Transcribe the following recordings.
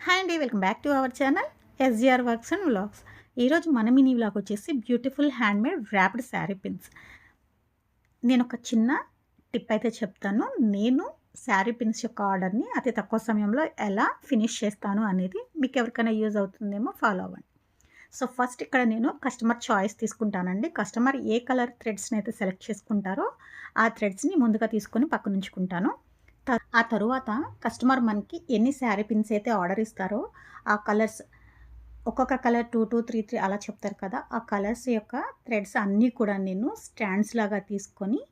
Hi అండి, welcome back to our channel SGR works and vlogs. ఈరోజు మన mini vlog వచ్చేసి beautiful handmade wrapped sari pins. నేను ఒక చిన్న టిప్ అయితే చెప్తాను. నేను శారీ పిన్స్ యొక్క ఆర్డర్ని అతి తక్కువ సమయంలో ఎలా ఫినిష్ చేస్తాను అనేది మీకు ఎవరికైనా యూజ్ అవుతుందేమో ఫాలో అవ్వండి. సో ఫస్ట్ ఇక్కడ నేను కస్టమర్ చాయిస్ తీసుకుంటానండి. కస్టమర్ ఏ కలర్ థ్రెడ్స్ని అయితే సెలెక్ట్ చేసుకుంటారో ఆ థ్రెడ్స్ని ముందుగా తీసుకొని పక్కన ఉంచుకుంటాను. ఆ తరువాత కస్టమర్ మనకి ఎన్ని శారీ పిన్స్ అయితే ఆర్డర్ ఇస్తారో ఆ కలర్స్, ఒక్కొక్క కలర్ 2 2 3 3 అలా చెప్తారు కదా, ఆ కలర్స్ యొక్క థ్రెడ్స్ అన్నీ కూడా నేను స్టాండ్స్ లాగా తీసుకొని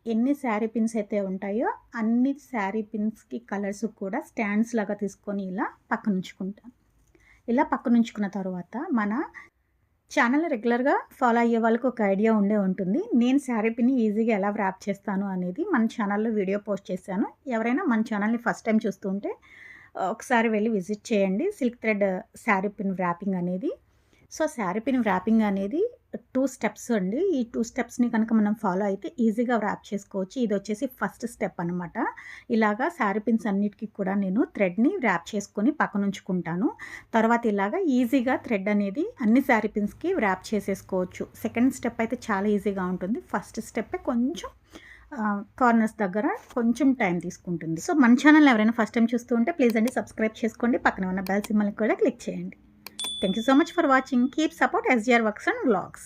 ఎన్ని శారీ పిన్స్ అయితే ఉంటాయో అన్ని శారీ పిన్స్కి కలర్స్ కూడా స్టాండ్స్ లాగా తీసుకొని ఇలా పక్కన ఉంచుకుంటాను. ఇలా పక్కన ఉంచుకున్న తర్వాత మన ఛానల్ రెగ్యులర్గా ఫాలో అయ్యే వాళ్ళకి ఒక ఐడియా ఉండే ఉంటుంది. నేను శారీ పిన్ని ఈజీగా ఎలా వ్రాప్ చేస్తాను అనేది మన ఛానల్లో వీడియో పోస్ట్ చేశాను. ఎవరైనా మన ఛానల్ని ఫస్ట్ టైం చూస్తూ ఉంటే ఒకసారి వెళ్ళి విజిట్ చేయండి. Silk thread sari pin wrapping అనేది. సో శారీ పిన్ వ్రాపింగ్ అనేది 2 స్టెప్స్ అండి. ఈ 2 స్టెప్స్ని కనుక మనం ఫాలో అయితే ఈజీగా వ్రాప్ చేసుకోవచ్చు. ఇది వచ్చేసి ఫస్ట్ స్టెప్ అనమాట. ఇలాగా శారీ పిన్స్ అన్నిటికీ కూడా నేను థ్రెడ్ని వ్రాప్ చేసుకొని పక్కన ఉంచుకుంటాను. తర్వాత ఇలాగా ఈజీగా థ్రెడ్ అనేది అన్ని శారీ పిన్స్కి వ్రాప్ చేసేసుకోవచ్చు. సెకండ్ స్టెప్ అయితే చాలా ఈజీగా ఉంటుంది. ఫస్ట్ స్టెప్పే కొంచెం కార్నర్స్ దగ్గర కొంచెం టైం తీసుకుంటుంది. సో మన ఛానల్ ఎవరైనా ఫస్ట్ టైం చూస్తూ ఉంటే ప్లీజ్ అండి సబ్స్క్రైబ్ చేసుకోండి. పక్కన ఉన్న బెల్ సింబల్ని కూడా క్లిక్ చేయండి. Thank you so much for watching. Keep support SGR Works and Vlogs.